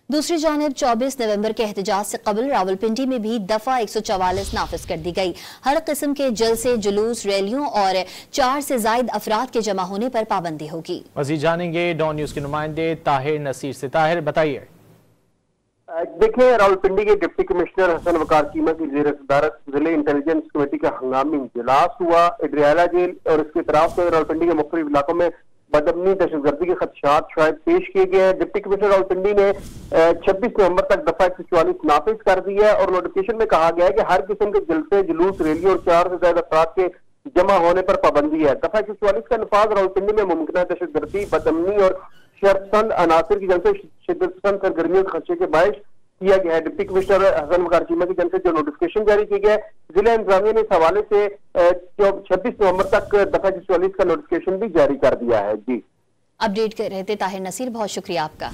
दूसरी जानिब 24 नवंबर के एहतजाज से कबल रावलपिंडी में भी दफा 144 नाफिज कर दी गई। हर किस्म के जलसे, जुलूस, रैलियों और 4 से ज्यादा अफराद के जमा होने पर पाबंदी होगी। मज़ीद जानेंगे डॉन न्यूज के नुमाइंदे ताहिर नसीर से। ताहिर, बताइए। देखिए, रावलपिंडी के डिप्टी कमिश्नर हसन वकार चीमा की जेर सदारत जिले इंटेलिजेंस कमेटी का हंगामी इजलास हुआ। इडरियाला जेल और इसके तरफ से रावलपिंडी के मुख्तलिफ इलाकों में बदअमनी, दहशतगर्दी के खदशात शायद पेश किए गए हैं। डिप्टी कमिश्नर रावलपिंडी ने 26 नवंबर तक दफा 144 नाफिज कर दी है और नोटिफिकेशन में कहा गया है कि हर किस्म के जलसे, जुलूस, रैली और 4 से ज्यादा अफराद के जमा होने पर पाबंदी है। दफा 144 का नफाज रावलपिंडी में मुमकिन दहशतगर्दी, बदअमनी और शर्तपसंद अनासर की जन से शिद्दतपसंद सरगर्मियों के खदशे के बायस किया गया है। डिप्टी कमिश्नर हसन वकार चीमा की जन से जो नोटिफिकेशन जारी किया गया है, जिला इंतजामिया ने इस हवाले से 26 नवंबर तक दफा 144 का नोटिफिकेशन भी जारी कर दिया है। जी, अपडेट कर रहे थे ताहिर नसीर, बहुत शुक्रिया आपका।